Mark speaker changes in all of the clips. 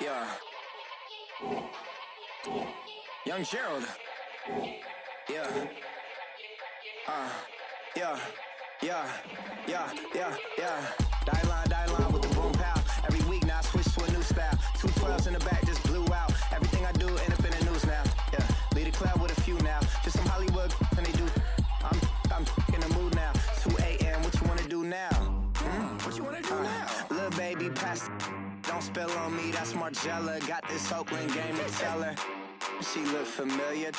Speaker 1: Yeah. Young Gerald. Yeah. Yeah. Die line with the boom pow. Every week now I switch to a new style. 212s in the back just blew out. Everything I do end up in the news now. Yeah. Lead a club with a few now. Just some Hollywood and they do. I'm in the mood now. 2 a.m. What you wanna do now? What you wanna do now? Little baby pass. Don't spill on me. That's Margella. Got this Oakland game to tell her. She look familiar.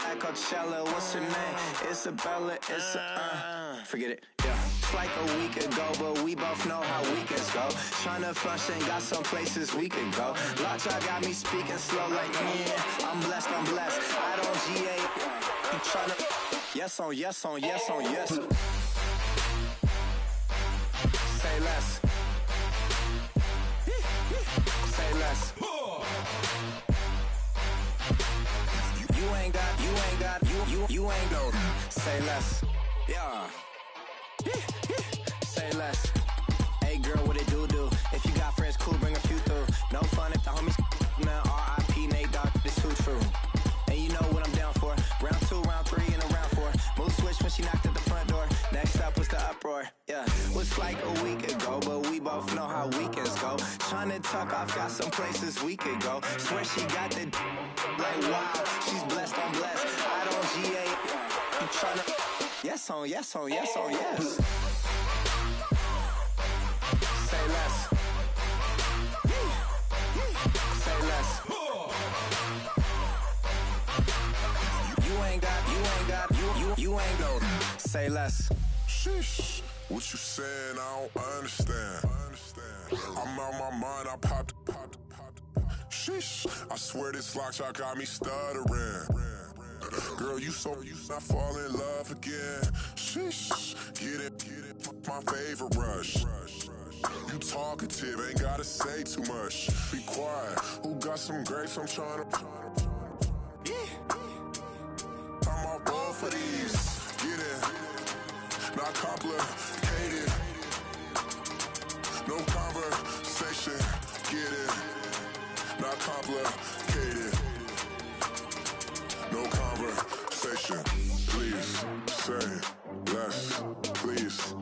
Speaker 1: At Coachella, what's her name? Isabella, forget it, yeah. It's like a week ago, but we both know how weekends go. Tryna function, got some places we could go. Lockjaw got me speaking slow like, yeah, I'm blessed. I don't GA, you tryna, yes on yes. Say less. Say less. You ain't go. Say less. Yeah. Say less. Hey girl, what it do? If you got friends, cool, bring a few through. No fun if the homies now R.I.P. Nate Dogg, this too true. And you know what I'm down for. Round 2, round 3, and a round 4. Mood switch when she knocked at the front door. Next up was the uproar. Yeah, was like a week ago, but we both know how weekends go. Tryna tuck off, got some places we could go. Swear she got the like wow, she's blessed, I'm blessed. I don't GA. You tryna yes on yes. Say less. Say less. You ain't go. Say less.
Speaker 2: Sheesh. What you saying? I don't understand. I'm out my mind. I popped. Sheesh. I swear this lockjaw got me stuttering. Girl, you not fall in love again. Sheesh. Get it. My favorite rush. You talkative, ain't gotta say too much. Be quiet. Who got some grapes? I'm trying to. I'm off both of these. Get it. Not complicated. No conversation. Get it. Not complicated. No conversation. Please say less. Please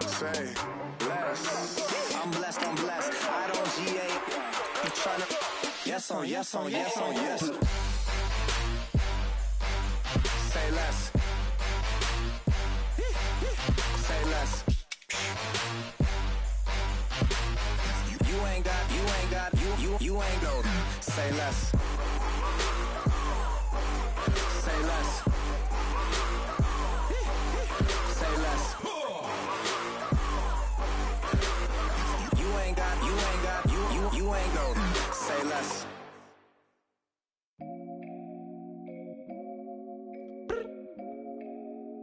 Speaker 2: say less.
Speaker 1: I'm blessed. I don't GA. You tryna yes on yes. Say less. Say less. You ain't got. You ain't go. Say less. Say less. Say less. You ain't got. You ain't go. Say less.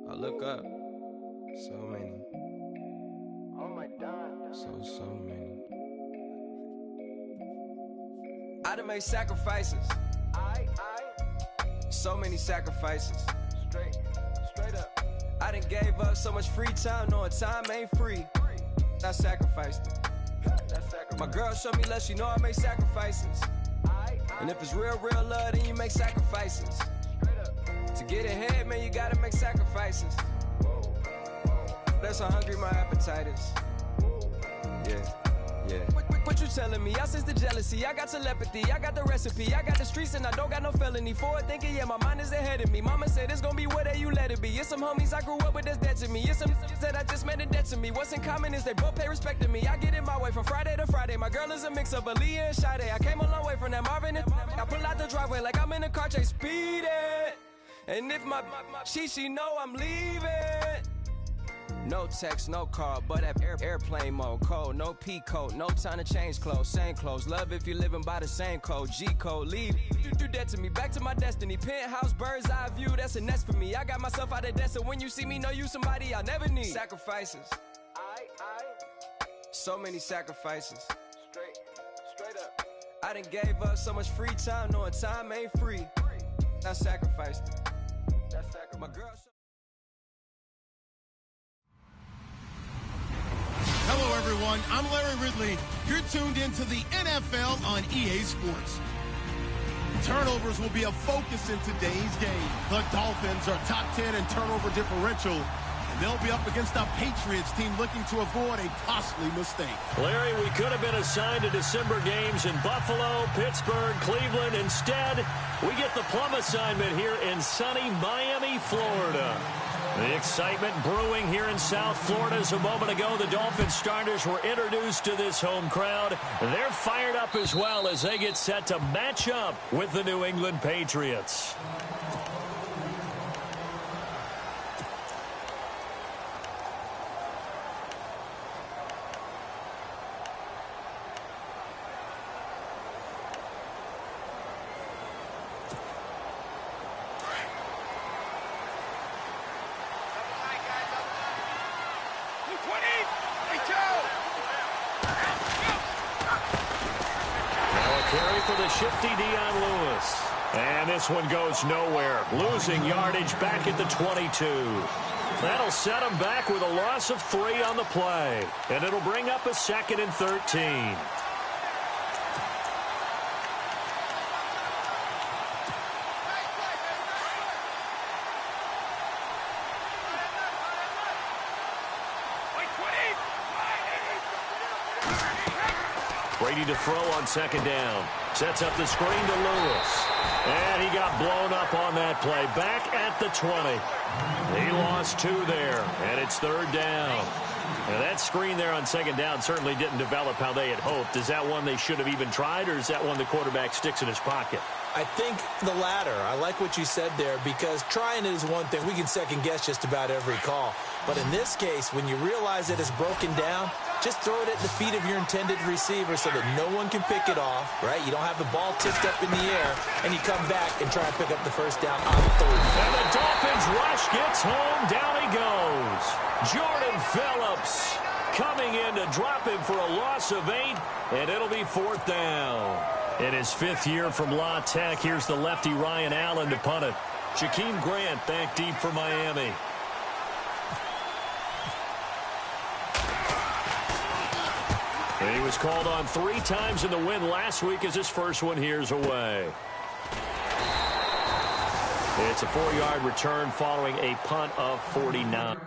Speaker 3: I look up. So many.
Speaker 1: Oh my God.
Speaker 3: So many. I done made sacrifices. So many sacrifices. Straight up. I done gave up so much free time, knowing time ain't free. I sacrificed it. My girl showed me love, she know I make sacrifices. And if it's real love, then you make sacrifices. To get ahead, man, you gotta make sacrifices. That's how hungry my appetite is. Yeah. What you telling me? I sense the jealousy, I got telepathy, I got the recipe, I got the streets and I don't got no felony. Forward thinking, yeah, my mind is ahead of me. Mama said it's gonna be whatever you let it be. It's some homies I grew up with that's dead to me. It's some that I just met in debt to me. What's in common is they both pay respect to me. I get in my way from Friday to Friday. My girl is a mix of Aaliyah and Sade. I came a long way from that Marvin and I pull out the driveway like I'm in a car chase speeding. And if my she know I'm leaving. No text, no call, but at airplane mode. Code, no P code, no time to change clothes. Same clothes, love if you're living by the same code. G code, leave. You do that to me, back to my destiny. Penthouse, bird's eye view, that's a nest for me. I got myself out of debt, so when you see me, know you somebody I'll never need. Sacrifices. So many sacrifices. Straight up. I done gave up so much free time, knowing time ain't free. I sacrificed it. My girl.
Speaker 4: everyone. I'm Larry Ridley. You're tuned into the NFL on EA Sports. Turnovers will be a focus in today's game. The Dolphins are top 10 in turnover differential, and they'll be up against a Patriots team looking to avoid a costly mistake.
Speaker 5: Larry, we could have been assigned to December games in Buffalo, Pittsburgh, Cleveland. Instead, we get the plum assignment here in sunny Miami, Florida. The excitement brewing here in South Florida. As a moment ago, the Dolphins starters were introduced to this home crowd. They're fired up as well as they get set to match up with the New England Patriots. Shifty Dion Lewis. And this one goes nowhere. Losing yardage back at the 22. That'll set him back with a loss of 3 on the play. And it'll bring up a 2nd and 13. Brady to throw on 2nd down. Sets up the screen to Lewis. And he got blown up on that play. Back at the 20. He lost 2 there. And it's 3rd down. Now that screen there on 2nd down certainly didn't develop how they had hoped. Is that one they should have even tried, or is that one the quarterback sticks in his pocket?
Speaker 6: I think the latter. I like what you said there, because trying it is one thing. We can second guess just about every call. But in this case, when you realize that it's broken down, just throw it at the feet of your intended receiver so that no one can pick it off, right? You don't have the ball tipped up in the air, and you come back and try and pick up the 1st down on 3rd.
Speaker 5: And the Dolphins rush gets home. Down he goes. Jordan Phillips coming in to drop him for a loss of 8, and it'll be 4th down. In his 5th year from La Tech, here's the lefty Ryan Allen to punt it. Jakeem Grant back deep for Miami. He was called on 3 times in the win last week as his first one here's away. It's a 4-yard return following a punt of 49.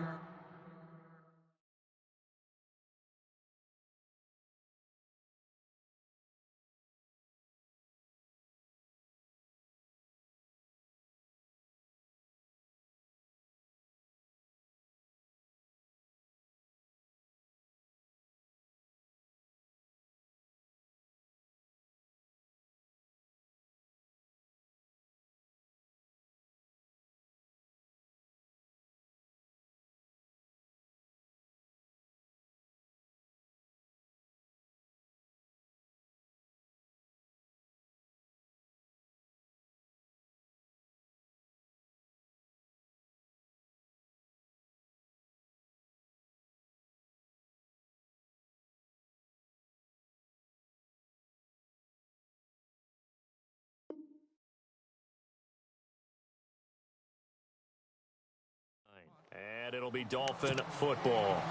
Speaker 5: And it'll be Dolphin football.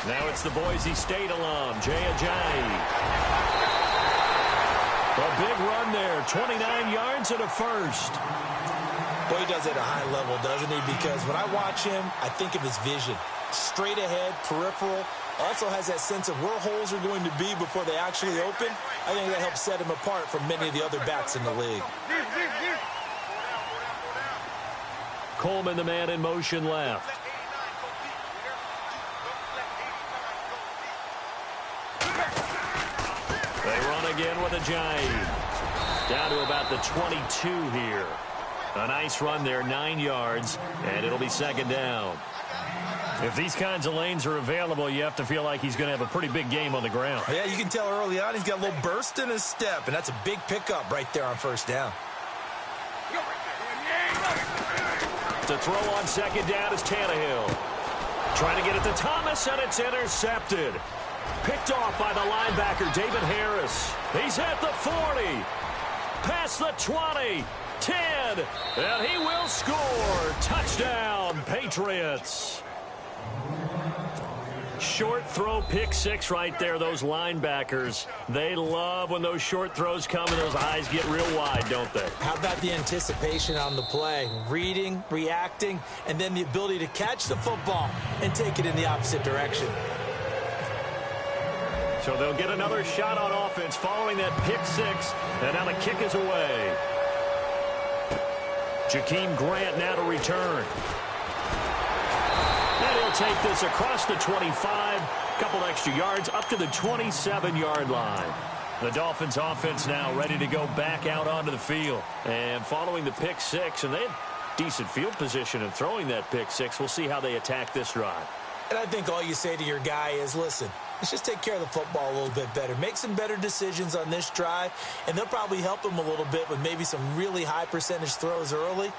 Speaker 5: Now it's the Boise State alum, Jay Ajayi. A big run there, 29 yards and a 1st.
Speaker 6: Boy, he does it at a high level, doesn't he? Because when I watch him, I think of his vision. Straight ahead, peripheral. Also has that sense of where holes are going to be before they actually open. I think that helps set him apart from many of the other backs in the league.
Speaker 5: Coleman, the man in motion left. They run again with Ajayi. Down to about the 22 here. A nice run there, 9 yards, and it'll be 2nd down. If these kinds of lanes are available, you have to feel like he's going to have a pretty big game on the ground.
Speaker 6: Yeah, you can tell early on he's got a little burst in his step, and that's a big pickup right there on first down.
Speaker 5: To throw on second down is Tannehill. Trying to get it to Thomas, and it's intercepted. Picked off by the linebacker, David Harris. He's at the 40. Past the 20. 10. And he will score. Touchdown, Patriots. Short throw, pick six right there. Those linebackers, they love when those short throws come and those eyes get real wide, don't they?
Speaker 6: How about the anticipation on the play? Reading, reacting, and then the ability to catch the football and take it in the opposite direction.
Speaker 5: So they'll get another shot on offense following that pick six, and now the kick is away. Jakeem Grant now to return. And he'll take this across the 25, a couple extra yards, up to the 27-yard line. The Dolphins offense now ready to go back out onto the field. And following the pick six, and they had decent field position in throwing that pick six. We'll see how they attack this drive.
Speaker 6: And I think all you say to your guy is, listen, let's just take care of the football a little bit better. Make some better decisions on this drive, and they'll probably help him a little bit with maybe some really high percentage throws early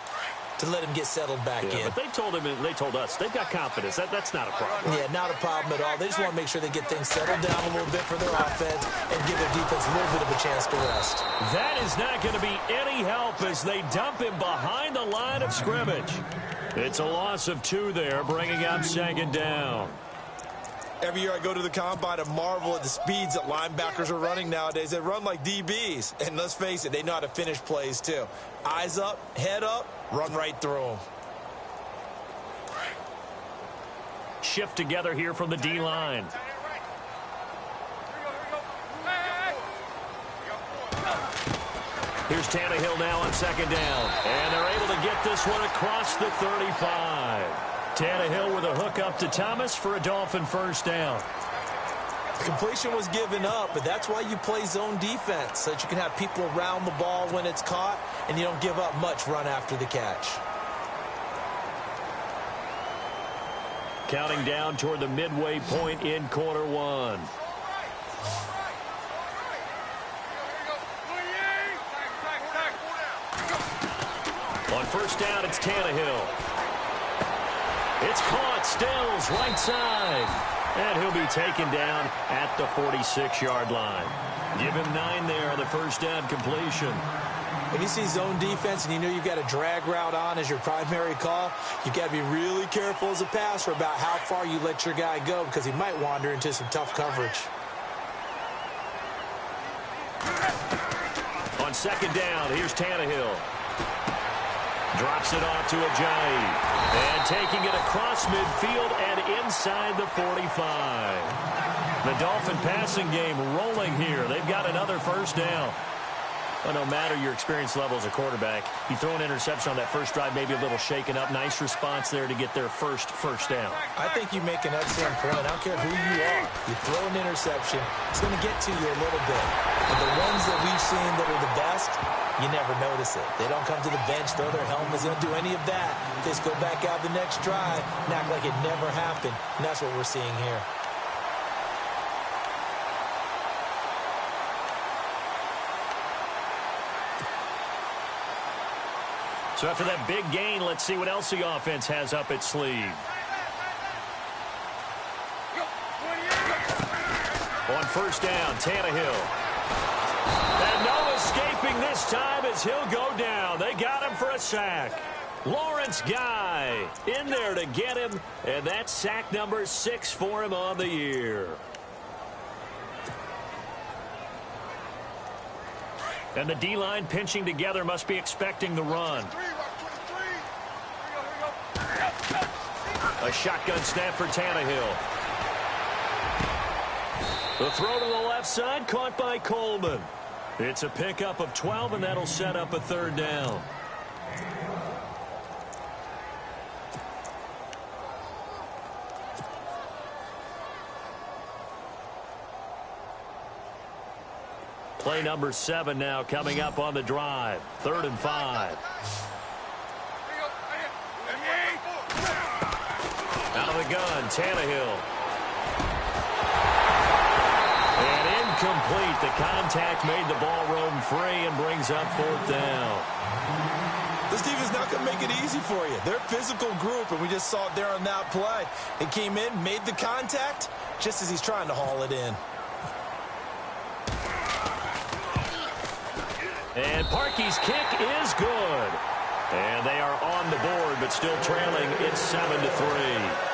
Speaker 6: to let him get settled back in.
Speaker 5: But they told him, and they told us, they've got confidence. That's not a problem.
Speaker 6: Yeah, not a problem at all. They just want to make sure they get things settled down a little bit for their offense and give their defense a little bit of a chance to rest.
Speaker 5: That is not going to be any help as they dump him behind the line of scrimmage. It's a loss of 2 there, bringing up second down.
Speaker 6: Every year I go to the combine and marvel at the speeds that linebackers are running nowadays. They run like DBs. And let's face it, they know how to finish plays too. Eyes up, head up, run right through them.
Speaker 5: Shift together here from the D-line. Here's Tannehill now on second down. And they're able to get this one across the 35. Tannehill with a hook up to Thomas for a Dolphin first down.
Speaker 6: Completion was given up, but that's why you play zone defense, so that you can have people around the ball when it's caught, and you don't give up much run after the catch.
Speaker 5: Counting down toward the midway point in quarter one. On first down, it's Tannehill. It's caught, Stills, right side. And he'll be taken down at the 46-yard line. Give him 9 there on the first down completion.
Speaker 6: When you see zone defense and you know you've got a drag route on as your primary call, you've got to be really careful as a passer about how far you let your guy go because he might wander into some tough coverage.
Speaker 5: On second down, here's Tannehill. Drops it off to Ajayi. And taking it across midfield and inside the 45. The Dolphin passing game rolling here. They've got another first down. Well, no matter your experience level as a quarterback, you throw an interception on that first drive, maybe a little shaken up. Nice response there to get their first down.
Speaker 6: I think you make an excellent point. I don't care who you are. You throw an interception, it's going to get to you a little bit. But the ones that we've seen that are the best, you never notice it. They don't come to the bench, throw their helmets, they don't do any of that. They just go back out the next drive and act like it never happened. And that's what we're seeing here.
Speaker 5: So after that big gain, let's see what else the offense has up its sleeve. On first down, Tannehill. And no escaping this time as he'll go down. They got him for a sack. Lawrence Guy in there to get him, and that's sack number 6 for him on the year. And the D-line pinching together must be expecting the run. A shotgun snap for Tannehill. The throw to the left side caught by Coleman. It's a pickup of 12, and that'll set up a third down. Play number 7 now coming up on the drive. 3rd and 5. Out of Out of the gun, Tannehill. And incomplete. The contact made the ball roam free and brings up 4th down.
Speaker 6: This defense not going to make it easy for you. They're a physical group, and we just saw it there on that play. It came in, made the contact, just as he's trying to haul it in.
Speaker 5: And Parkey's kick is good. And they are on the board, but still trailing. It's 7-3.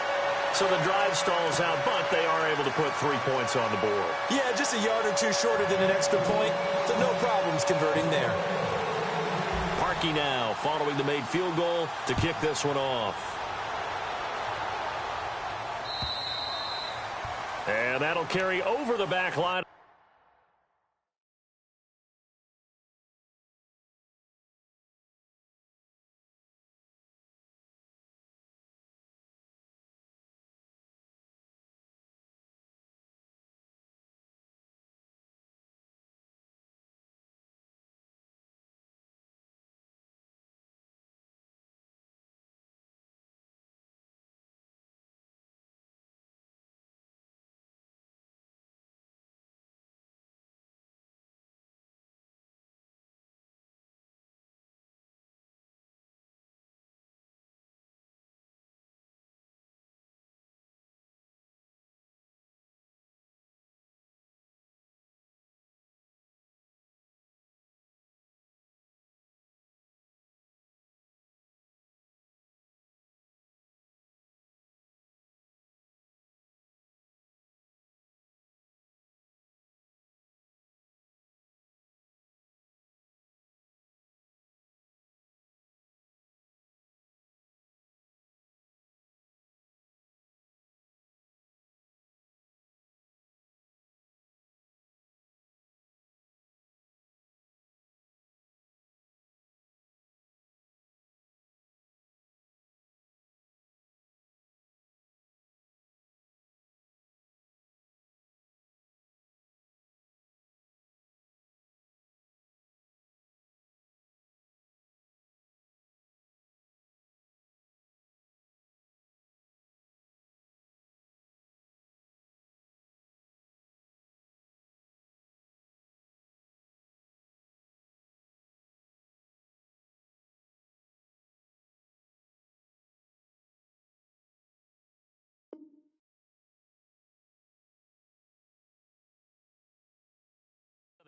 Speaker 5: So the drive stalls out, but they are able to put 3 points on the board.
Speaker 6: Yeah, just a yard or two shorter than an extra point, so no problems converting there.
Speaker 5: Parkey now following the made field goal to kick this one off. And that'll carry over the back line.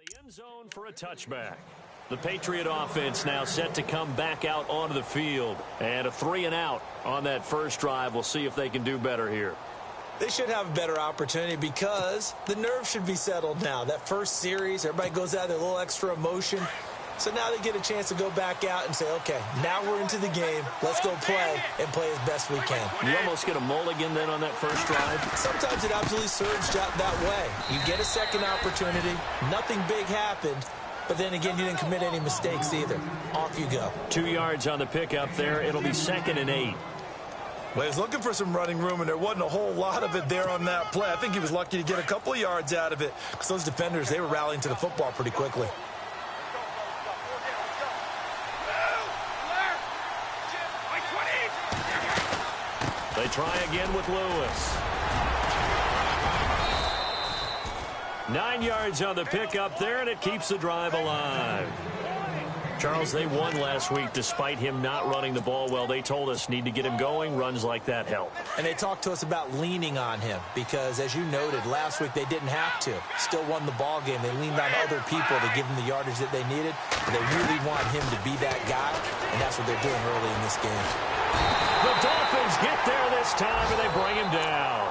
Speaker 5: The end zone for a touchback. The Patriot offense now set to come back out onto the field. And a 3-and-out on that first drive. We'll see if they can do better here.
Speaker 6: They should have a better opportunity because the nerves should be settled now. That first series, everybody goes out there, a little extra emotion. So now they get a chance to go back out and say, okay, now we're into the game. Let's go play and play as best we can.
Speaker 5: You almost get a mulligan then on that first drive?
Speaker 6: Sometimes it absolutely serves that way. You get a second opportunity. Nothing big happened. But then again, you didn't commit any mistakes either. Off you go.
Speaker 5: 2 yards on the pickup there. It'll be 2nd and 8.
Speaker 6: Well, he was looking for some running room, and there wasn't a whole lot of it there on that play. I think he was lucky to get a couple of yards out of it because those defenders, they were rallying to the football pretty quickly.
Speaker 5: They try again with Lewis. 9 yards on the pickup there, and it keeps the drive alive. Charles, they won last week despite him not running the ball well. They told us need to get him going. Runs like that help.
Speaker 6: And they talked to us about leaning on him because, as you noted, last week they didn't have to. Still won the ball game. They leaned on other people to give them the yardage that they needed. But they really want him to be that guy, and that's what they're doing early in this game.
Speaker 5: The Dolphins get there this time, and they bring him down.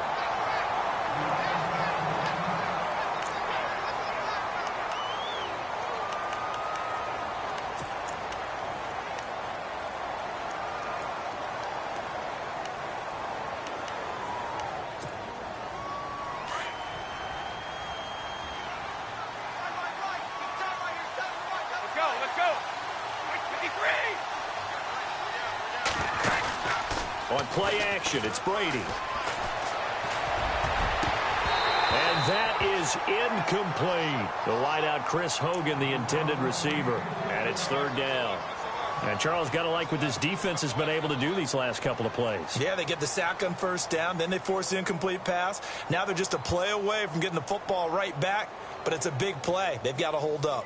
Speaker 5: On play action, it's Brady. And that is incomplete. The wideout, Chris Hogan, the intended receiver. And it's 3rd down. And Charles, got to like what this defense has been able to do these last couple of plays.
Speaker 6: Yeah, they get the sack on first down, then they force the incomplete pass. Now they're just a play away from getting the football right back, but it's a big play. They've got to hold up.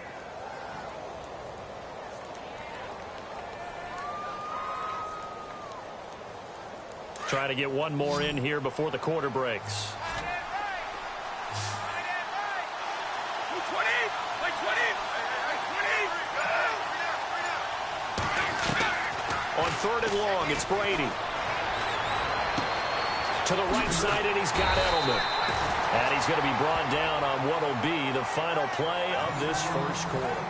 Speaker 5: Trying to get one more in here before the quarter breaks. On 3rd and long, it's Brady. To the right side, and he's got Edelman. And he's going to be brought down on what will be the final play of this first quarter.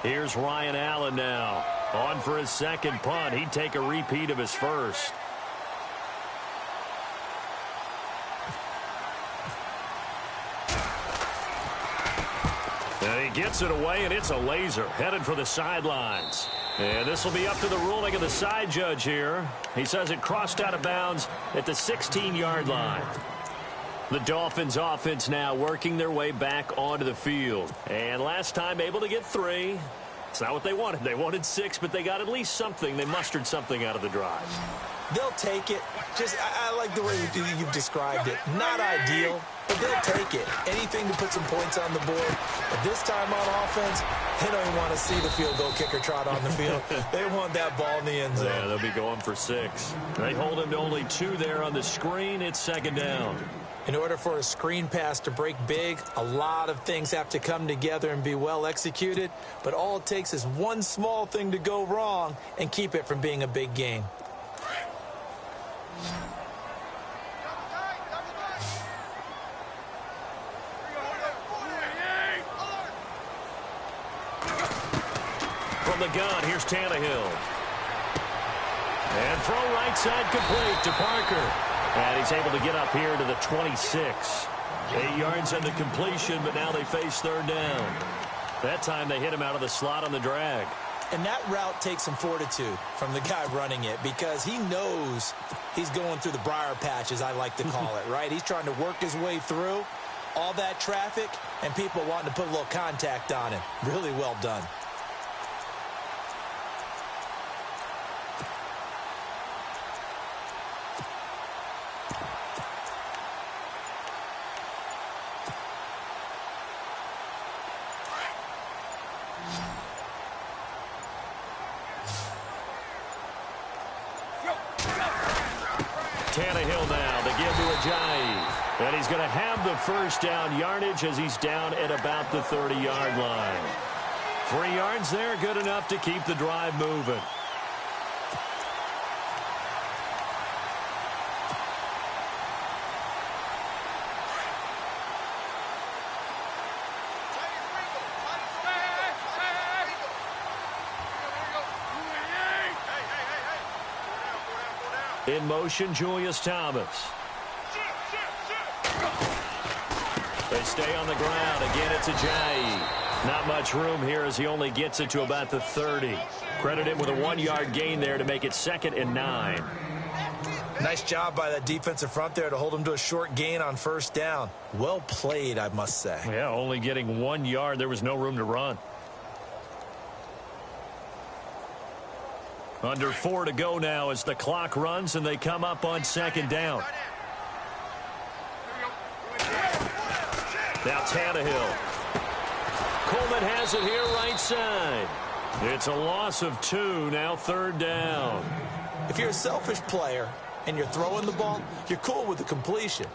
Speaker 5: Here's Ryan Allen now. On for his second punt. He'd take a repeat of his first. And he gets it away, and it's a laser headed for the sidelines. And this will be up to the ruling of the side judge here. He says it crossed out of bounds at the 16-yard line. The Dolphins offense now working their way back onto the field. And last time able to get 3. It's not what they wanted. They wanted 6, but they got at least something. They mustered something out of the drive.
Speaker 6: They'll take it. Just, I like the way you've described it. Not ideal, but they'll take it. Anything to put some points on the board. But this time on offense, they don't even want to see the field goal kicker trot on the field. They want that ball in the end zone.
Speaker 5: Yeah, they'll be going for 6. They hold him to only 2 there on the screen. It's 2nd down.
Speaker 6: In order for a screen pass to break big, a lot of things have to come together and be well executed. But all it takes is one small thing to go wrong and keep it from being a big gain.
Speaker 5: From the gun, here's Tannehill. And throw right side complete to Parker. And he's able to get up here to the 26. 8 yards on the completion, but now they face 3rd down. That time they hit him out of the slot on the drag.
Speaker 6: And that route takes some fortitude from the guy running it because he knows he's going through the briar patch, as I like to call it, right? He's trying to work his way through all that traffic and people wanting to put a little contact on him. Really well done.
Speaker 5: Tannehill now to give to Ajayi. And he's going to have the first down yardage as he's down at about the 30-yard line. 3 yards there, good enough to keep the drive moving. In motion, Julius Thomas. They stay on the ground. Again, it's Ajayi. Not much room here as he only gets it to about the 30. Credit him with a 1-yard gain there to make it 2nd and 9.
Speaker 6: Nice job by that defensive front there to hold him to a short gain on 1st down. Well played, I must say.
Speaker 5: Yeah, only getting 1 yard. There was no room to run. Under 4 to go now as the clock runs and they come up on 2nd down. Now Tannehill. Coleman has it here right side. It's a loss of 2, now 3rd down.
Speaker 6: If you're a selfish player and you're throwing the ball, you're cool with the completion.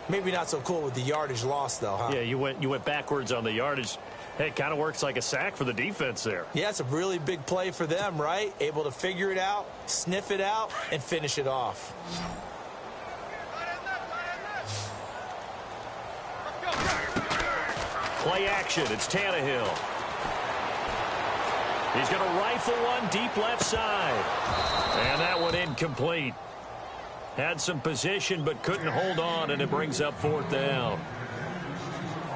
Speaker 6: Maybe not so cool with the yardage loss, though, huh?
Speaker 5: Yeah, you went backwards on the yardage. Hey, it kind of works like a sack for the defense there.
Speaker 6: Yeah, it's a really big play for them, right? Able to figure it out, sniff it out, and finish it off.
Speaker 5: Play action. It's Tannehill. He's going to rifle one deep left side. And that one incomplete. Had some position but couldn't hold on, and it brings up 4th down.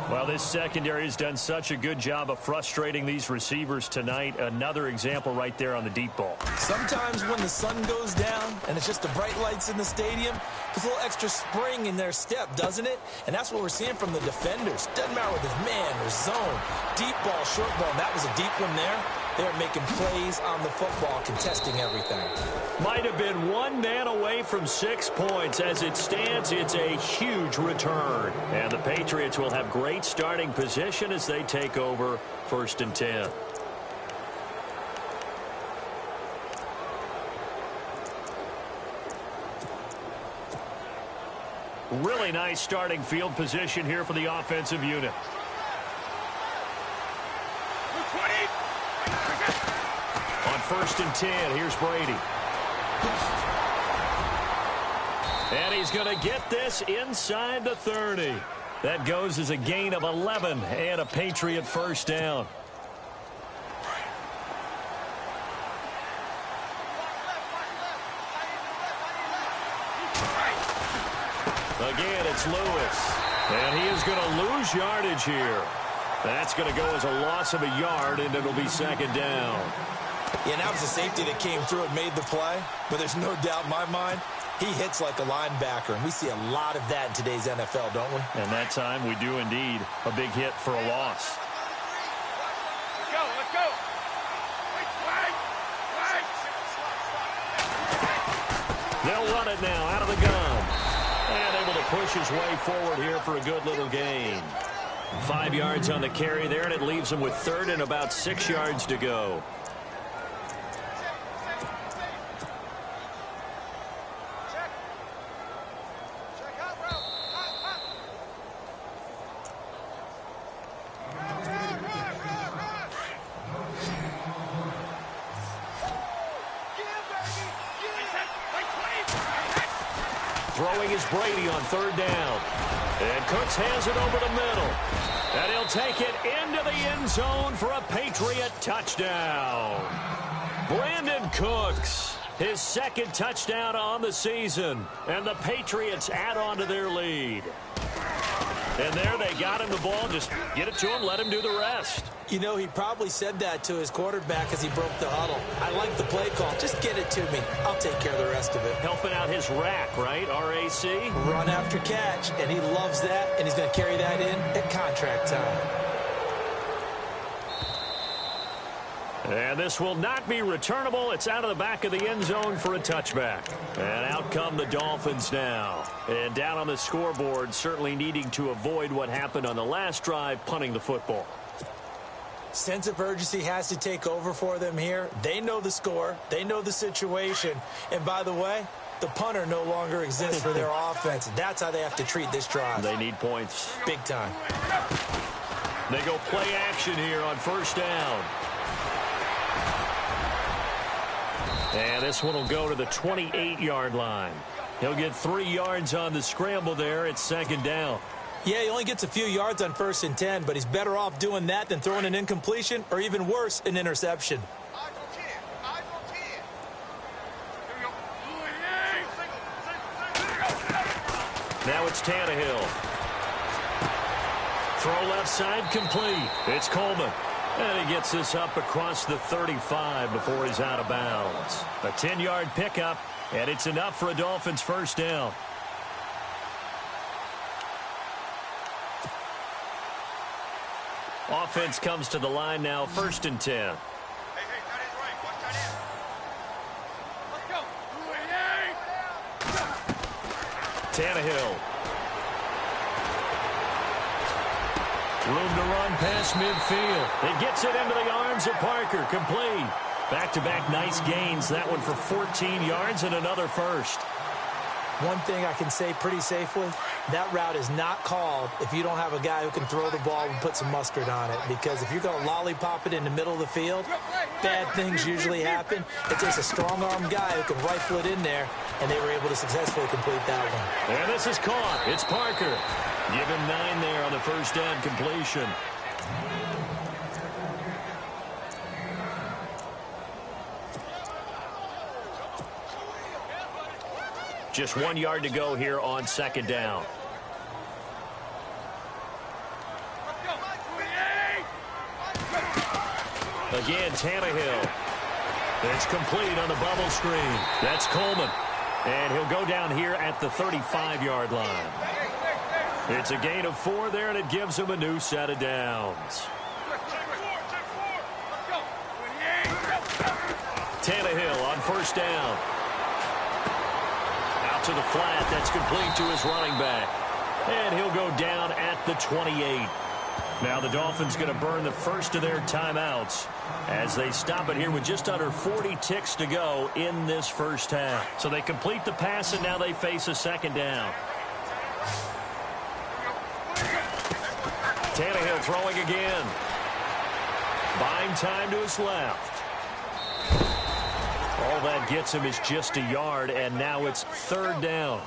Speaker 5: Well, this secondary has done such a good job of frustrating these receivers tonight. Another example right there on the deep ball.
Speaker 6: Sometimes when the sun goes down and it's just the bright lights in the stadium, there's a little extra spring in their step, doesn't it? And that's what we're seeing from the defenders. Doesn't matter whether it's man or zone, deep ball, short ball. And that was a deep one there. They're making plays on the football, contesting everything.
Speaker 5: Might have been one man away from 6 points. As it stands, it's a huge return. And the Patriots will have great starting position as they take over 1st and 10. Really nice starting field position here for the offensive unit. On 1st and 10, here's Brady. And he's going to get this inside the 30. That goes as a gain of 11 and a Patriot first down. Again, it's Lewis. And he is going to lose yardage here. That's going to go as a loss of a yard, and it'll be 2nd down.
Speaker 6: Yeah, that was a safety that came through and made the play. But there's no doubt in my mind, he hits like a linebacker. And we see a lot of that in today's NFL, don't we?
Speaker 5: And that time we do indeed. A big hit for a loss.
Speaker 7: Let's go.
Speaker 5: They'll run it now out of the gun. And able to push his way forward here for a good little gain. 5 yards on the carry there, and it leaves him with 3rd and about 6 yards to go. Throwing is Brady on 3rd down. And Cooks has it over the middle. And he'll take it into the end zone for a Patriot touchdown. Brandon Cooks, his 2nd touchdown on the season. And the Patriots add on to their lead. And there they got him the ball. Just get it to him, let him do the rest.
Speaker 6: You know, he probably said that to his quarterback as he broke the huddle. I like the play call. Just get it to me. I'll take care of the rest of it.
Speaker 5: Helping out his rack, right? R-A-C?
Speaker 6: Run after catch, and he loves that, and he's going to carry that in at contract time.
Speaker 5: And this will not be returnable. It's out of the back of the end zone for a touchback. And out come the Dolphins now. And down on the scoreboard, certainly needing to avoid what happened on the last drive, punting the football.
Speaker 6: Sense of urgency has to take over for them here. They know the score. They know the situation. And by the way, the punter no longer exists for their offense. That's how they have to treat this drive.
Speaker 5: They need points.
Speaker 6: Big time.
Speaker 5: They go play action here on 1st down. And this one will go to the 28-yard line. He'll get 3 yards on the scramble there. It's 2nd down.
Speaker 6: Yeah, he only gets a few yards on 1st and 10, but he's better off doing that than throwing an incompletion or even worse, an interception.
Speaker 5: Now it's Tannehill. Throw left side complete. It's Coleman. And he gets this up across the 35 before he's out of bounds. A 10-yard pickup, and it's enough for a Dolphins first down. Offense comes to the line now, 1st and 10. Tannehill. Room to run past midfield. It gets it into the arms of Parker. Complete. Back-to-back nice gains. That one for 14 yards and another first.
Speaker 6: One thing I can say pretty safely, that route is not called if you don't have a guy who can throw the ball and put some mustard on it. Because if you're going to lollipop it in the middle of the field, bad things usually happen. It takes a strong-arm guy who can rifle it in there, and they were able to successfully complete that one.
Speaker 5: And this is caught. It's Parker. Give him 9 there on the first down completion. Just 1 yard to go here on 2nd down. Again, Tannehill. It's complete on the bubble screen. That's Coleman. And he'll go down here at the 35-yard line. It's a gain of 4 there, and it gives him a new set of downs. Tannehill on first down. Out to the flat. That's complete to his running back. And he'll go down at the 28. Now the Dolphins going to burn the first of their timeouts as they stop it here with just under 40 ticks to go in this first half. So they complete the pass, and now they face a second down. Tannehill throwing again. Buying time to his left. All that gets him is just a yard, and now it's third down.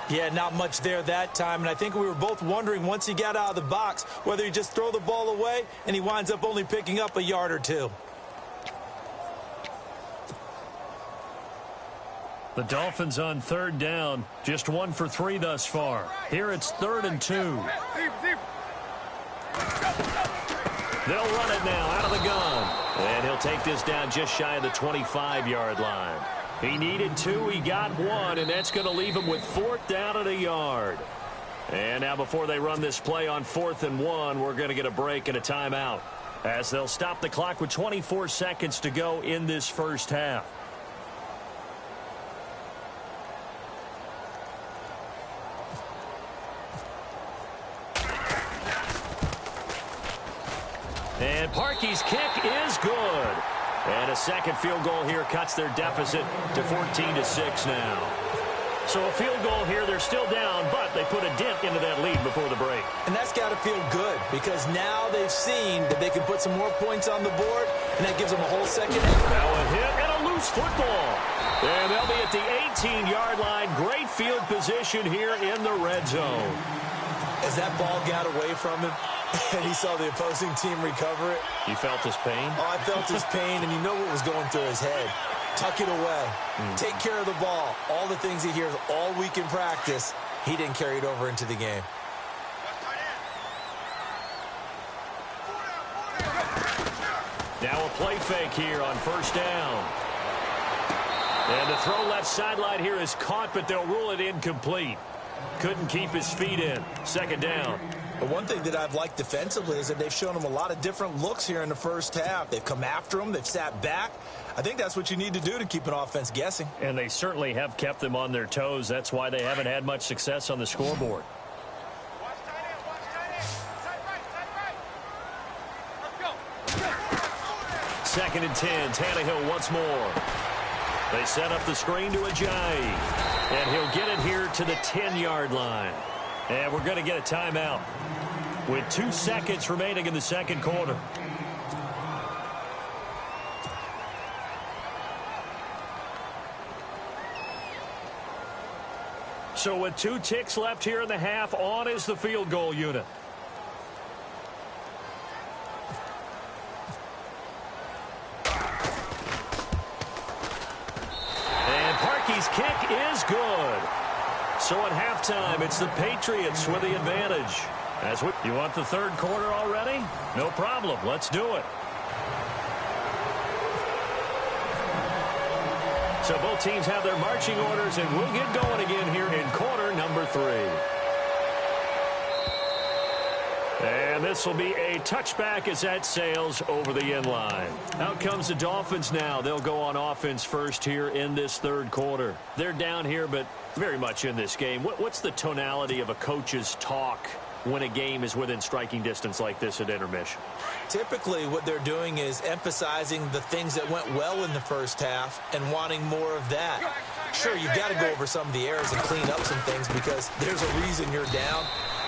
Speaker 6: Yeah, not much there that time, and I think we were both wondering once he got out of the box whether he just throw the ball away, and he winds up only picking up a yard or two.
Speaker 5: The Dolphins on third down, just 1 for 3 thus far. Here it's 3rd and 2. They'll run it now out of the gun. And he'll take this down just shy of the 25-yard line. He needed 2, he got 1, and that's going to leave him with 4th down at a yard. And now before they run this play on 4th and 1, we're going to get a break and a timeout as they'll stop the clock with 24 seconds to go in this first half. And Parkey's kick is good. And a second field goal here cuts their deficit to 14-6 now. So a field goal here, they're still down, but they put a dent into that lead before the break.
Speaker 6: And that's got to feel good because now they've seen that they can put some more points on the board, and that gives them a whole second half.
Speaker 5: Now a hit and a loose football. And they'll be at the 18-yard line. Great field position here in the red zone.
Speaker 6: As that ball got away from him, and he saw the opposing team recover it.
Speaker 5: You felt his pain?
Speaker 6: Oh, I felt his pain, and you know what was going through his head. Tuck it away. Take care of the ball. All the things he hears all week in practice, he didn't carry it over into the game.
Speaker 5: Now a play fake here on first down. And the throw left sideline here is caught, but they'll rule it incomplete. Couldn't keep his feet in. Second down.
Speaker 6: But one thing that I've liked defensively is that they've shown him a lot of different looks here in the first half. They've come after him. They've sat back. I think that's what you need to do to keep an offense guessing.
Speaker 5: And they certainly have kept them on their toes. That's why they haven't had much success on the scoreboard. Second and 10. Tannehill once more. They set up the screen to Ajayi. And he'll get it here to the 10-yard line. And we're going to get a timeout with 2 seconds remaining in the second quarter. So with 2 ticks left here in the half, on is the field goal unit. And Parkey's kick is good. So at halftime, it's the Patriots with the advantage. You want the third quarter already? No problem. Let's do it. So both teams have their marching orders, and we'll get going again here in quarter number 3. And this will be a touchback as that sails over the end line. Out comes the Dolphins now. They'll go on offense first here in this third quarter. They're down here, but very much in this game. What's the tonality of a coach's talk when a game is within striking distance like this at intermission?
Speaker 6: Typically, what they're doing is emphasizing the things that went well in the first half and wanting more of that. Sure, you've got to go over some of the errors and clean up some things because there's a reason you're down.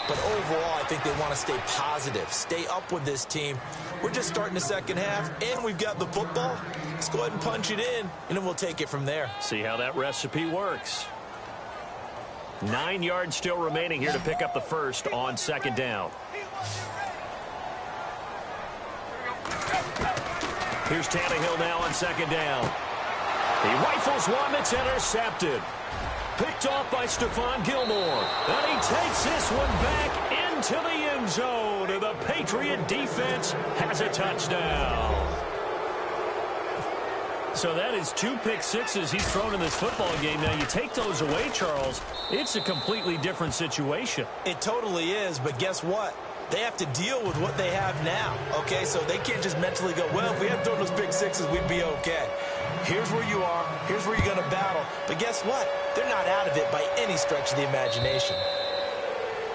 Speaker 6: But overall, I think they want to stay positive, stay up with this team. We're just starting the second half, and we've got the football. Let's go ahead and punch it in, and then we'll take it from there.
Speaker 5: See how that recipe works. 9 yards still remaining here to pick up the first on second down. Here's Tannehill now on second down. He rifles one that's intercepted. Picked off by Stephon Gilmore. And he takes this one back into the end zone. And the Patriot defense has a touchdown. So that is 2 pick sixes he's thrown in this football game. Now, you take those away, Charles, it's a completely different situation.
Speaker 6: It totally is, but guess what? They have to deal with what they have now, okay? So they can't just mentally go, well, if we hadn't thrown those pick sixes, we'd be okay. Here's where you are. Here's where you're going to battle. But guess what? They're not out of it by any stretch of the imagination.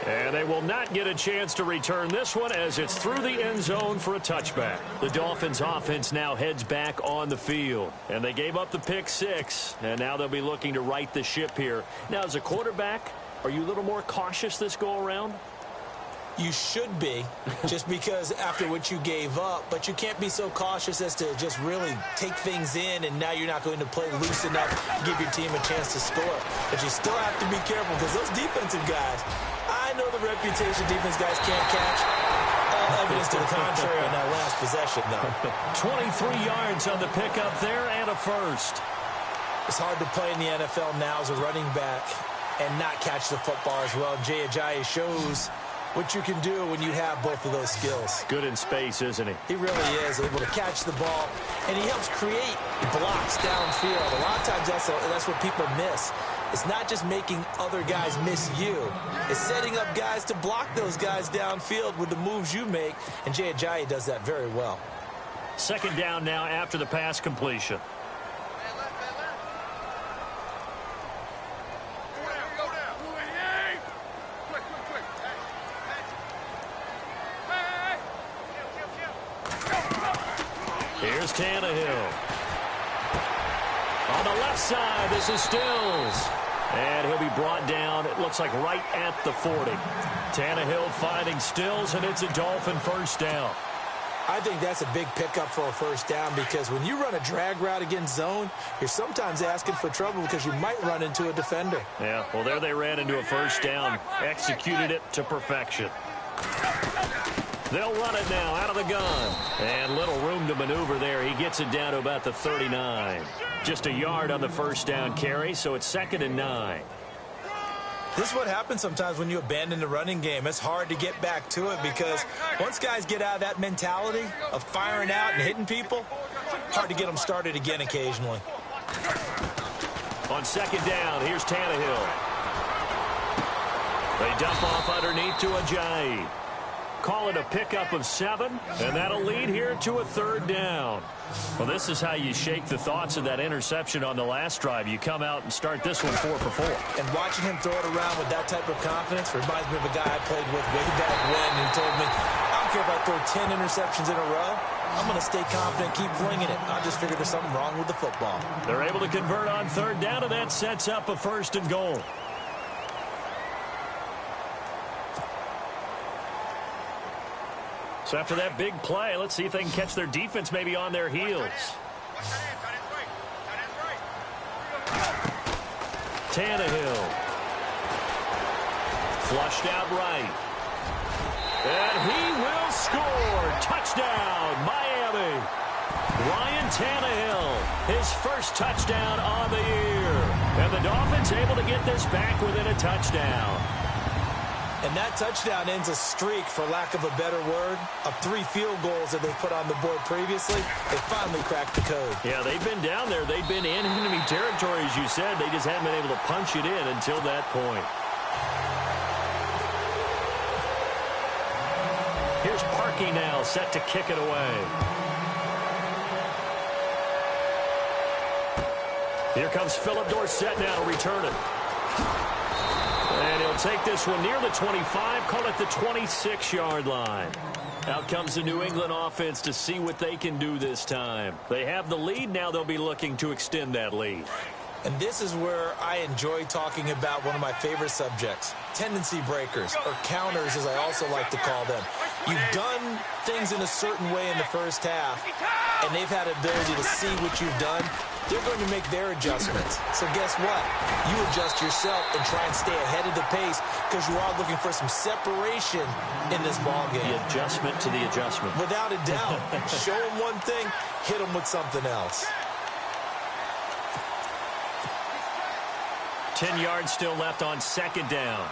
Speaker 5: And they will not get a chance to return this one as it's through the end zone for a touchback. The Dolphins offense now heads back on the field. And they gave up the pick six, and now they'll be looking to right the ship here. Now, as a quarterback, are you a little more cautious this go-around?
Speaker 6: You should be, just because after what you gave up, but you can't be so cautious as to just really take things in, and now you're not going to play loose enough to give your team a chance to score. But you still have to be careful because those defensive guys, I know the reputation defense guys can't catch. All evidence to the contrary on that last possession, though.
Speaker 5: 23 yards on the pickup there and a first.
Speaker 6: It's hard to play in the NFL now as a running back and not catch the football as well. Jay Ajayi shows what you can do when you have both of those skills.
Speaker 5: Good in space, isn't he?
Speaker 6: He really is able to catch the ball, and he helps create blocks downfield. A lot of times that's what people miss. It's not just making other guys miss you. It's setting up guys to block those guys downfield with the moves you make, and Jay Ajayi does that very well.
Speaker 5: Second down now after the pass completion. Here's Tannehill. On the left side, this is Stills. And he'll be brought down, it looks like right at the 40. Tannehill finding Stills, and it's a Dolphin first down.
Speaker 6: I think that's a big pickup for a first down because when you run a drag route against zone, you're sometimes asking for trouble because you might run into a defender.
Speaker 5: Yeah, well, there they ran into a first down, executed it to perfection. They'll run it now out of the gun. And little room to maneuver there. He gets it down to about the 39. Just a yard on the first down carry, so it's 2nd and 9.
Speaker 6: This is what happens sometimes when you abandon the running game. It's hard to get back to it because once guys get out of that mentality of firing out and hitting people, hard to get them started again occasionally.
Speaker 5: On 2nd down, here's Tannehill. They dump off underneath to Ajayi. Call it a pickup of 7, and that'll lead here to a 3rd down. Well, this is how you shake the thoughts of that interception on the last drive. You come out and start this one 4 for 4.
Speaker 6: And watching him throw it around with that type of confidence reminds me of a guy I played with way back when who told me, I don't care if I throw 10 interceptions in a row. I'm going to stay confident, keep flinging it. I just figured there's something wrong with the football.
Speaker 5: They're able to convert on 3rd down, and that sets up a 1st and goal. So after that big play, let's see if they can catch their defense maybe on their heels. Tannehill. Flushed out right. And he will score. Touchdown, Miami. Ryan Tannehill, his first touchdown on the year. And the Dolphins able to get this back within a touchdown.
Speaker 6: And that touchdown ends a streak, for lack of a better word, of 3 field goals that they put on the board previously. They finally cracked the code.
Speaker 5: Yeah, they've been down there. They've been in enemy territory, as you said. They just haven't been able to punch it in until that point. Here's Parkey now, set to kick it away. Here comes Philip Dorsett now to return it. And he'll take this one near the 25, call it the 26-yard line. Out comes the New England offense to see what they can do this time. They have the lead. Now they'll be looking to extend that lead.
Speaker 6: And this is where I enjoy talking about one of my favorite subjects, tendency breakers, or counters as I also like to call them. You've done things in a certain way in the first half, and they've had an ability to see what you've done. They're going to make their adjustments. So guess what? You adjust yourself and try and stay ahead of the pace because you are looking for some separation in this ball game.
Speaker 5: The adjustment to the adjustment.
Speaker 6: Without a doubt. Show them one thing, hit them with something else.
Speaker 5: 10 yards still left on 2nd down.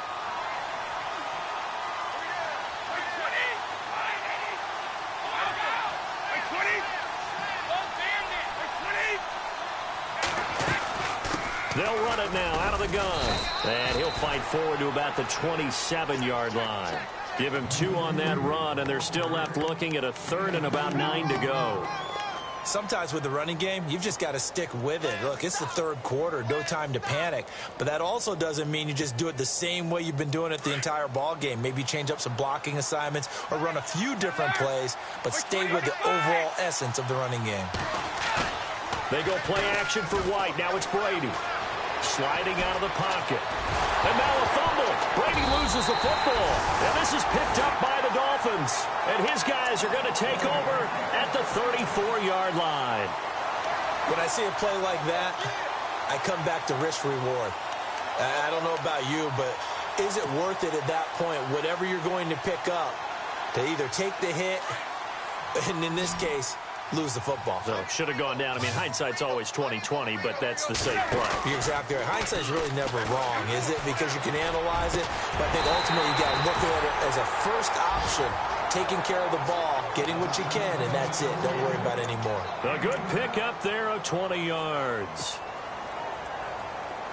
Speaker 5: They'll run it now out of the gun. And he'll fight forward to about the 27-yard line. Give him 2 on that run, and they're still left looking at a 3rd and about 9 to go.
Speaker 6: Sometimes with the running game, you've just got to stick with it. Look, it's the 3rd quarter, no time to panic. But that also doesn't mean you just do it the same way you've been doing it the entire ball game. Maybe change up some blocking assignments or run a few different plays, but stay with the overall essence of the running game.
Speaker 5: They go play action for White. Now it's Brady. Sliding out of the pocket. And now a fumble. Brady loses the football. And this is picked up by the Dolphins. And his guys are going to take over at the 34-yard line.
Speaker 6: When I see a play like that, I come back to risk reward. I don't know about you, but is it worth it at that point, whatever you're going to pick up, to either take the hit, and in this case, lose the football?
Speaker 5: So should have gone down. I mean, hindsight's always 20/20, but that's the safe play.
Speaker 6: You're exactly right. Hindsight's really never wrong, is it? Because you can analyze it, but I think ultimately you got to look at it as a first option, taking care of the ball, getting what you can, and that's it. Don't worry about it anymore.
Speaker 5: A good pickup there of 20 yards.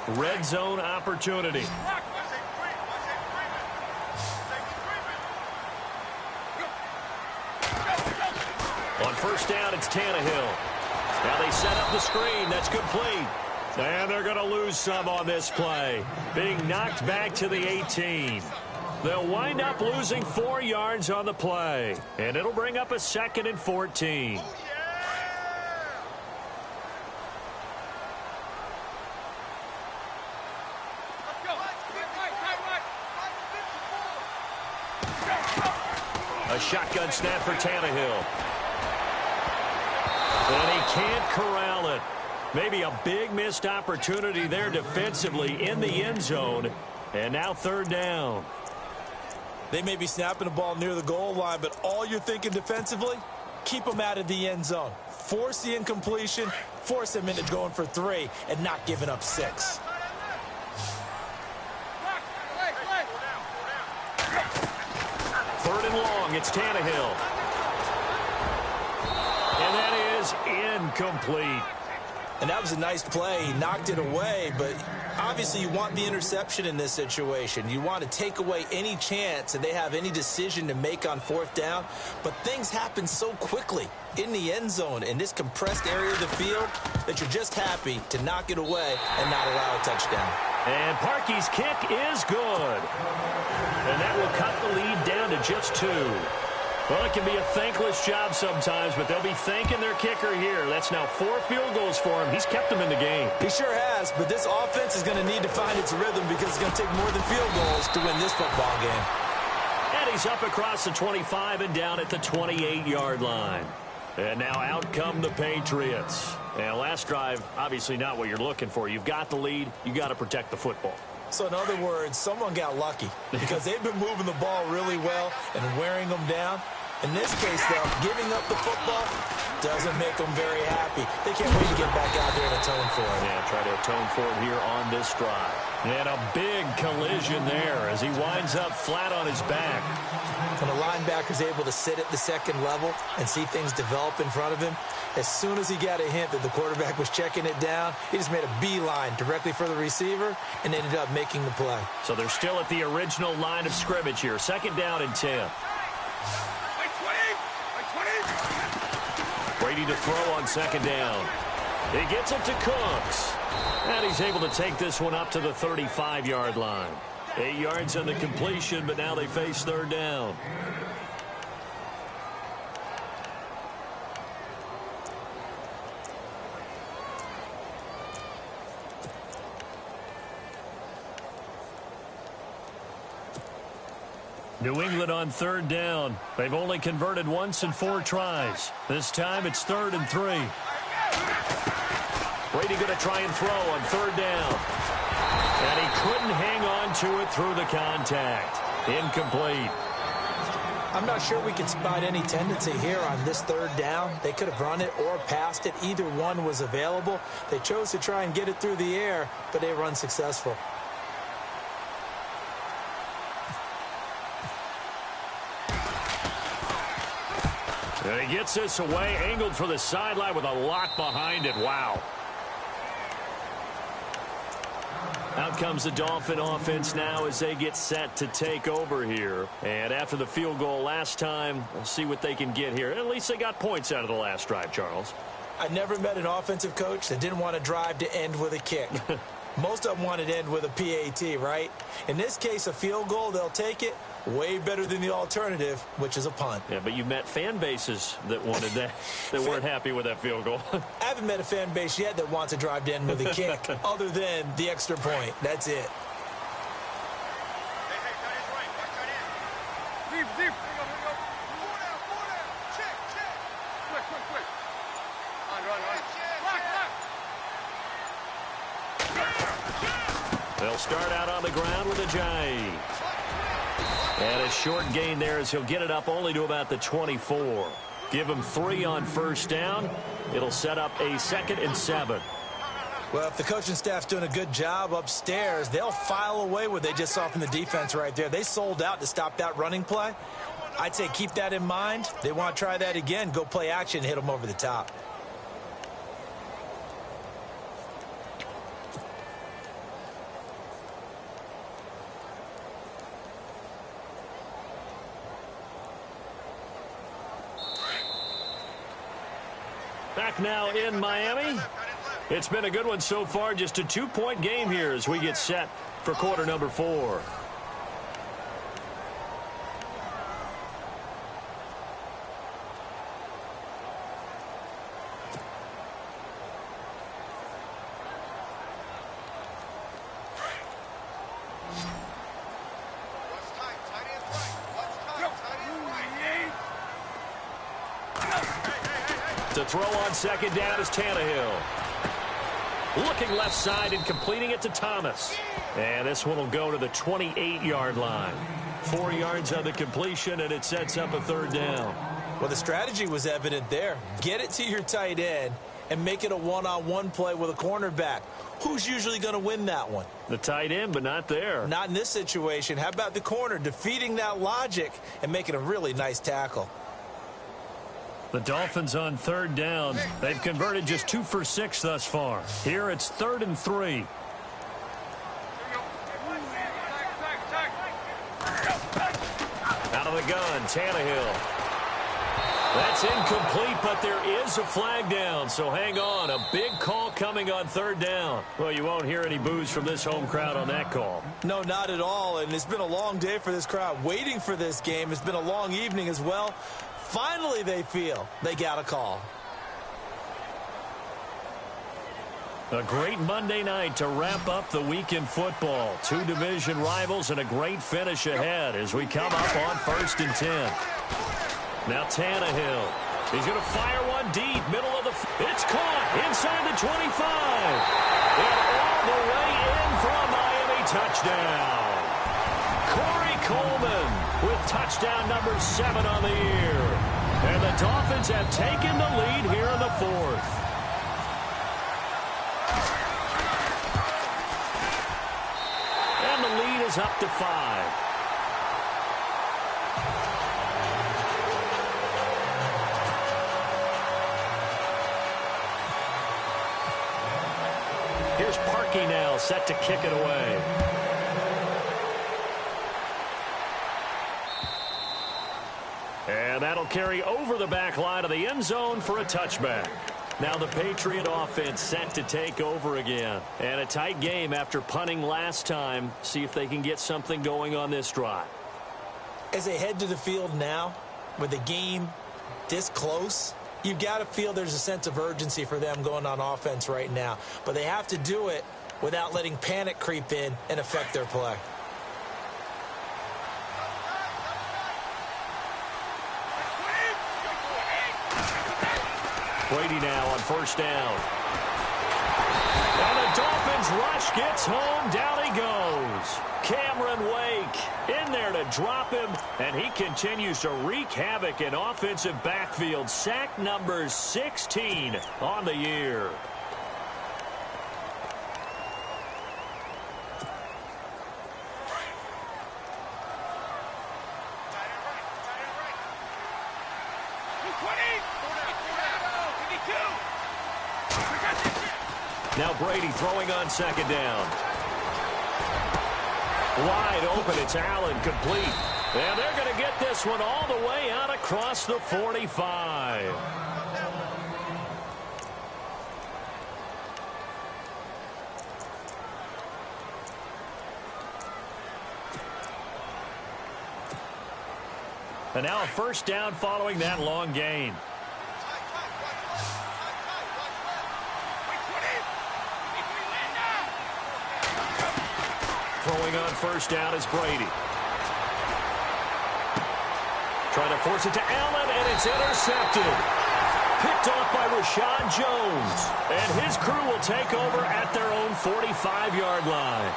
Speaker 5: Red zone opportunity. On first down, it's Tannehill. Now they set up the screen. That's complete. And they're going to lose some on this play. Being knocked back to the 18. They'll wind up losing 4 yards on the play. And it'll bring up a 2nd and 14. A shotgun snap for Tannehill. And he can't corral it. Maybe a big missed opportunity there defensively in the end zone. And now 3rd down.
Speaker 6: They may be snapping the ball near the goal line, but all you're thinking defensively, keep them out of the end zone. Force the incompletion, force them into going for 3, and not giving up 6.
Speaker 5: Third and long, it's Tannehill. And that is incomplete.
Speaker 6: And that was a nice play. He knocked it away, but obviously you want the interception in this situation. You want to take away any chance that they have any decision to make on 4th down. But things happen so quickly in the end zone in this compressed area of the field that you're just happy to knock it away and not allow a touchdown.
Speaker 5: And Parkey's kick is good. And that will cut the lead down to just 2. Well, it can be a thankless job sometimes, but they'll be thanking their kicker here. That's now 4 field goals for him. He's kept them in the game.
Speaker 6: He sure has, but this offense is going to need to find its rhythm because it's going to take more than field goals to win this football game.
Speaker 5: And he's up across the 25 and down at the 28-yard line. And now out come the Patriots. And last drive, obviously not what you're looking for. You've got the lead. You got to protect the football.
Speaker 6: So in other words, someone got lucky because they've been moving the ball really well and wearing them down. In this case, though, giving up the football doesn't make them very happy. They can't wait to get back out there and atone for it.
Speaker 5: Yeah, try to atone for it here on this drive. And a big collision there as he winds up flat on his back.
Speaker 6: When a linebacker's able to sit at the 2nd level and see things develop in front of him, as soon as he got a hint that the quarterback was checking it down, he just made a beeline directly for the receiver and ended up making the play.
Speaker 5: So they're still at the original line of scrimmage here. 2nd down and 10. Brady to throw on 2nd down. He gets it to Cooks. And he's able to take this one up to the 35-yard line. 8 yards on the completion, but now they face 3rd down. New England on 3rd down. They've only converted once in 4 tries. This time it's 3rd and 3. Brady going to try and throw on 3rd down. And he couldn't hang on to it through the contact. Incomplete.
Speaker 6: I'm not sure we can spot any tendency here on this 3rd down. They could have run it or passed it. Either one was available. They chose to try and get it through the air, but they were unsuccessful.
Speaker 5: And he gets this away, angled for the sideline with a lock behind it. Wow. comes the Dolphin offense now as they get set to take over here. And after the field goal last time, we'll see what they can get here. At least they got points out of the last drive, Charles.
Speaker 6: I never met an offensive coach that didn't want to drive to end with a kick. Most of them wanted to end with a PAT, right? In this case, a field goal, they'll take it. Way better than the alternative, which is a punt.
Speaker 5: Yeah, but you met fan bases that wanted that, that weren't happy with that field goal.
Speaker 6: I haven't met a fan base yet that wants to drive to end with a kick, other than the extra point. That's it.
Speaker 5: They'll start out on the ground with Ajayi. And a short gain there as he'll get it up only to about the 24. Give him 3 on first down. It'll set up a 2nd and 7.
Speaker 6: Well, if the coaching staff's doing a good job upstairs, they'll file away what they just saw from the defense right there. They sold out to stop that running play. I'd say keep that in mind. They want to try that again. Go play action, hit them over the top.
Speaker 5: Back now in Miami. It's been a good one so far. Just a 2-point game here as we get set for quarter number 4. To throw on second down is Tannehill. Looking left side and completing it to Thomas. And this one will go to the 28-yard line. 4 yards on the completion, and it sets up a 3rd down.
Speaker 6: Well, the strategy was evident there. Get it to your tight end and make it a one-on-one play with a cornerback. Who's usually going to win that one?
Speaker 5: The tight end, but not there.
Speaker 6: Not in this situation. How about the corner defeating that logic and making a really nice tackle?
Speaker 5: The Dolphins on 3rd down. They've converted just 2 for 6 thus far. Here it's 3rd and 3. Out of the gun, Tannehill. That's incomplete, but there is a flag down, so hang on. A big call coming on 3rd down. Well, you won't hear any boos from this home crowd on that call.
Speaker 6: No, not at all, and it's been a long day for this crowd waiting for this game. It's been a long evening as well. Finally, they feel they got a call.
Speaker 5: A great Monday night to wrap up the week in football. 2 division rivals and a great finish ahead as we come up on 1st and 10. Now Tannehill. He's going to fire one deep, middle of the... It's caught inside the 25. And all the way in for a Miami touchdown. Corey Coleman with touchdown number 7 on the year. And the Dolphins have taken the lead here in the 4th. And the lead is up to 5. Here's Parkey now, set to kick it away. And that'll carry over the back line of the end zone for a touchback. Now the Patriot offense set to take over again. And a tight game after punting last time. See if they can get something going on this drive.
Speaker 6: As they head to the field now, with the game this close, you've got to feel there's a sense of urgency for them going on offense right now. But they have to do it without letting panic creep in and affect their play.
Speaker 5: Brady now on 1st down. And the Dolphins rush gets home. Down he goes. Cameron Wake in there to drop him. And he continues to wreak havoc in offensive backfield. Sack number 16 on the year. Now Brady throwing on 2nd down. Wide open, it's Allen, complete. And they're going to get this one all the way out across the 45. And now a first down following that long gain. Throwing on first down is Brady. Trying to force it to Allen, and it's intercepted. Picked off by Rashad Jones. And his crew will take over at their own 45-yard line.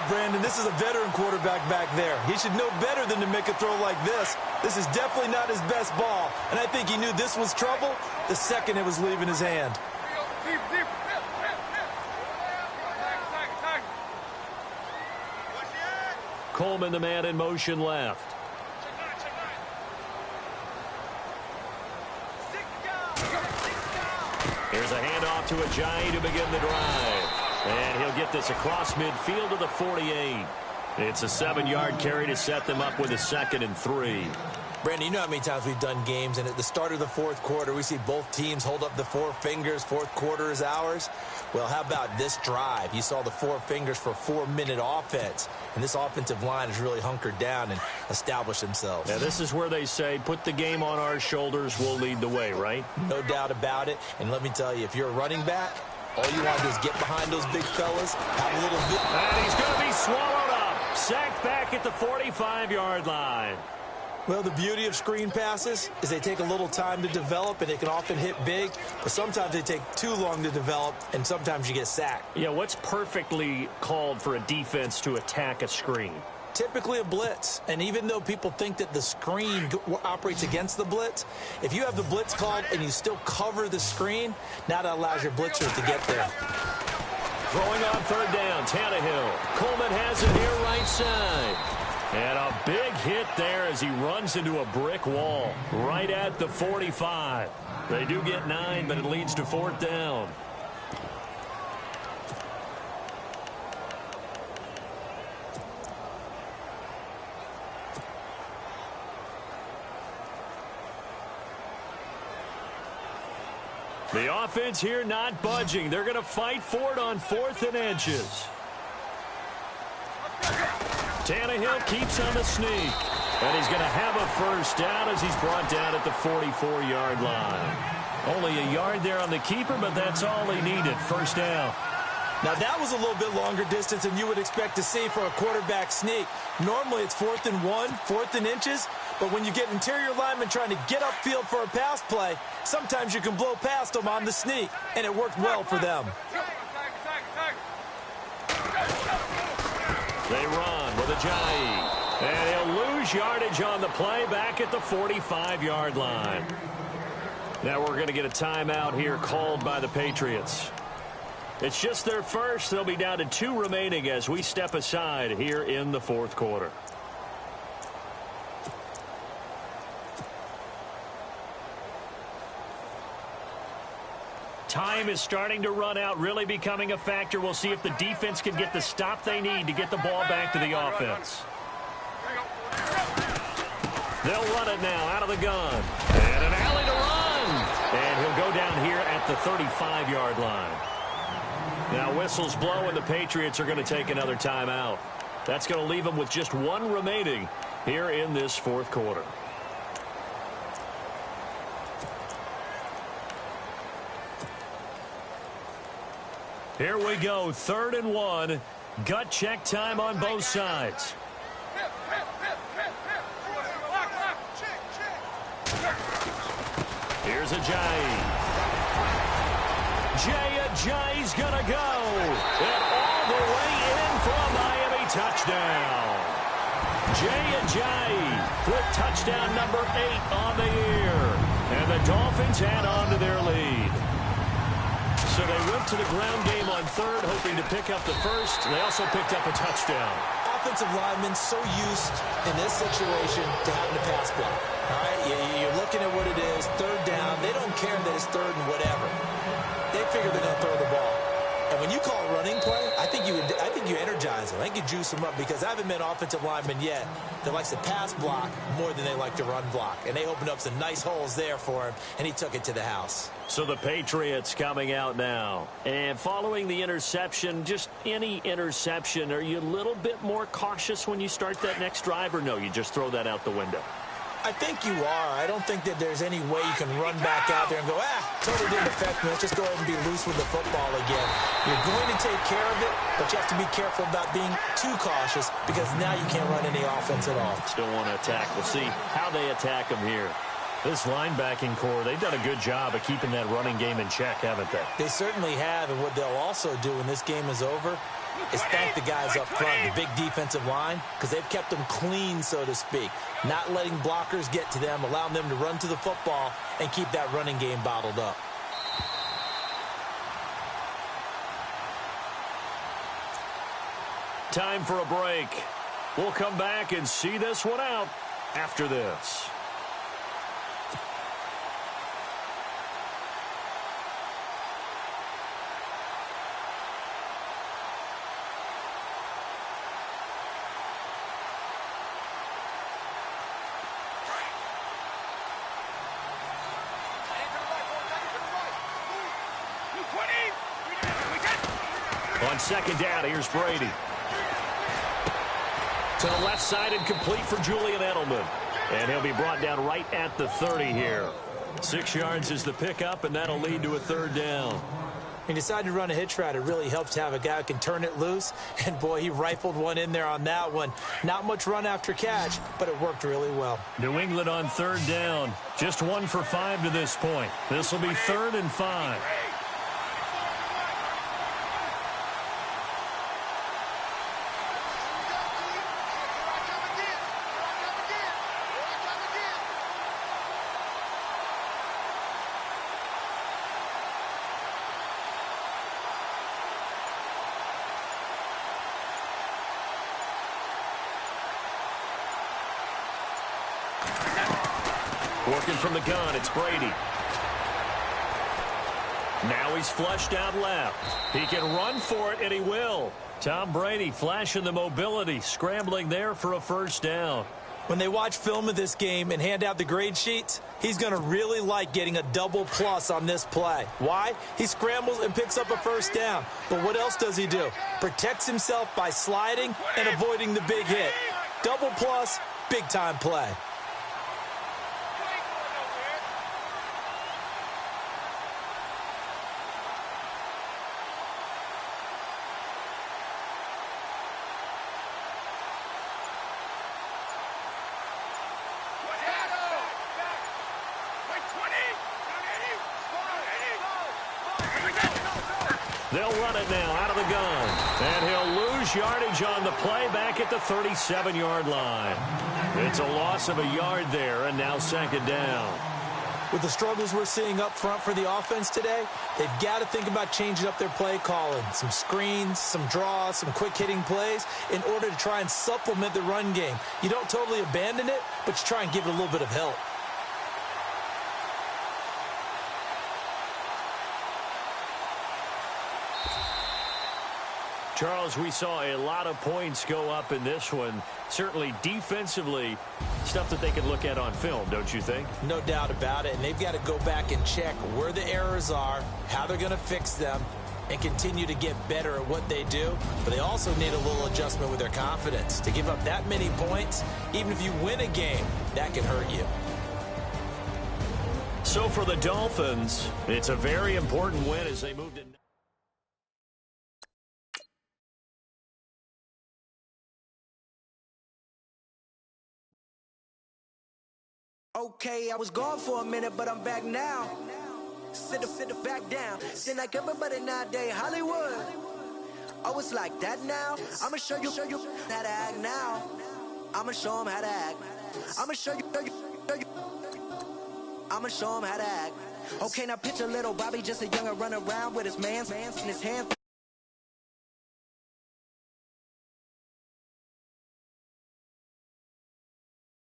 Speaker 6: Brandon, this is a veteran quarterback back there. He should know better than to make a throw like this. This is definitely not his best ball. And I think he knew this was trouble the second it was leaving his hand.
Speaker 5: Coleman, the man in motion left. Here's a handoff to Ajayi to begin the drive. And he'll get this across midfield to the 48. It's a 7-yard carry to set them up with a 2nd and 3.
Speaker 6: Brandon, you know how many times we've done games, and at the start of the fourth quarter, we see both teams hold up the 4 fingers, fourth quarter is ours. Well, how about this drive? You saw the 4 fingers for 4-minute offense, and this offensive line has really hunkered down and established themselves.
Speaker 5: Yeah, this is where they say, put the game on our shoulders, we'll lead the way, right?
Speaker 6: No doubt about it, and let me tell you, if you're a running back, all you want to do is get behind those big fellas, have a little bit.
Speaker 5: And he's going to be swallowed up, sacked back at the 45-yard line.
Speaker 6: Well, the beauty of screen passes is they take a little time to develop, and they can often hit big, but sometimes they take too long to develop, and sometimes you get sacked.
Speaker 5: Yeah, what's perfectly called for a defense to attack a screen?
Speaker 6: Typically a blitz, and even though people think that the screen operates against the blitz, if you have the blitz called and you still cover the screen, now that allows your blitzers to get there.
Speaker 5: Throwing on third down, Tannehill. Coleman has it here right side. And a big hit there as he runs into a brick wall right at the 45. They do get 9, but it leads to 4th down. The offense here not budging. They're going to fight for it on 4th and inches. Tannehill keeps on the sneak. And he's going to have a first down as he's brought down at the 44-yard line. Only a yard there on the keeper, but that's all he needed. First down.
Speaker 6: Now, that was a little bit longer distance than you would expect to see for a quarterback sneak. Normally, it's 4th and 1, 4th and inches. But when you get interior linemen trying to get upfield for a pass play, sometimes you can blow past them on the sneak, and it worked well for them.
Speaker 5: They run with Ajayi. And he'll lose yardage on the play back at the 45-yard line. Now we're going to get a timeout here called by the Patriots. It's just their first. They'll be down to 2 remaining as we step aside here in the 4th quarter. Time is starting to run out, really becoming a factor. We'll see if the defense can get the stop they need to get the ball back to the offense. They'll run it now out of the gun. And an alley to run. And he'll go down here at the 35-yard line. Now whistles blow, and the Patriots are going to take another timeout. That's going to leave them with just 1 remaining here in this 4th quarter. Here we go, 3rd and 1. Gut check time on both sides. Here's Ajayi. Ajayi's gonna go. And all the way in for a Miami touchdown. Ajayi with touchdown number 8 on the year. And the Dolphins add on to their lead. So they went to the ground game on 3rd, hoping to pick up the first. They also picked up a touchdown.
Speaker 6: Offensive linemen so used in this situation to having a pass block. All right, you're looking at what it is, 3rd down. They don't care that it's 3rd and whatever. They figure they're going to throw the ball. And when you call a running play, I think you energize them. I think you juice them up, because I haven't met an offensive lineman yet that likes to pass block more than they like to run block. And they opened up some nice holes there for him, and he took it to the house.
Speaker 5: So the Patriots coming out now. And following the interception, just any interception, are you a little bit more cautious when you start that next drive, or no, you just throw that out the window?
Speaker 6: I think you are. I don't think that there's any way you can run back out there and go, totally didn't affect me. Let's just go ahead and be loose with the football again. You're going to take care of it, but you have to be careful about being too cautious, because now you can't run any offense at all.
Speaker 5: Still want to attack. We'll see how they attack them here. This linebacking core, they've done a good job of keeping that running game in check, haven't they?
Speaker 6: They certainly have, and what they'll also do when this game is over is thank the guys up front, the big defensive line, because they've kept them clean, so to speak. Not letting blockers get to them, allowing them to run to the football and keep that running game bottled up.
Speaker 5: Time for a break. We'll come back and see this one out after this. On second down, here's Brady. To the left side and complete for Julian Edelman. And he'll be brought down right at the 30 here. 6 yards is the pickup, and that'll lead to a third down.
Speaker 6: He decided to run a hitch route. It really helps to have a guy who can turn it loose. And, boy, he rifled one in there on that one. Not much run after catch, but it worked really well.
Speaker 5: New England on third down. Just 1 for 5 to this point. This will be 3rd and 5. Working from the gun, it's Brady. Now he's flushed out left. He can run for it, and he will. Tom Brady flashing the mobility, scrambling there for a first down.
Speaker 6: When they watch film of this game and hand out the grade sheets, he's going to really like getting a double plus on this play. Why? He scrambles and picks up a first down. But what else does he do? Protects himself by sliding and avoiding the big hit. Double plus, big-time play.
Speaker 5: They'll run it now out of the gun. And he'll lose yardage on the play back at the 37-yard line. It's a loss of a yard there, and now second down.
Speaker 6: With the struggles we're seeing up front for the offense today, they've got to think about changing up their play calling. Some screens, some draws, some quick-hitting plays in order to try and supplement the run game. You don't totally abandon it, but you try and give it a little bit of help.
Speaker 5: Charles, we saw a lot of points go up in this one. Certainly defensively, stuff that they can look at on film, don't you think?
Speaker 6: No doubt about it. And they've got to go back and check where the errors are, how they're going to fix them, and continue to get better at what they do. But they also need a little adjustment with their confidence. To give up that many points, even if you win a game, that can hurt you.
Speaker 5: So for the Dolphins, it's a very important win as they move to...
Speaker 7: Okay, I was gone for a minute, but I'm back now. Sit back down. Seem like everybody nowadays, Hollywood. Oh, it's like that now? I'ma show you how to act now. I'ma show them how to act. I'ma show you. I'ma show them how to act. Okay, now picture little Bobby, just a younger run around with his mans in his hands.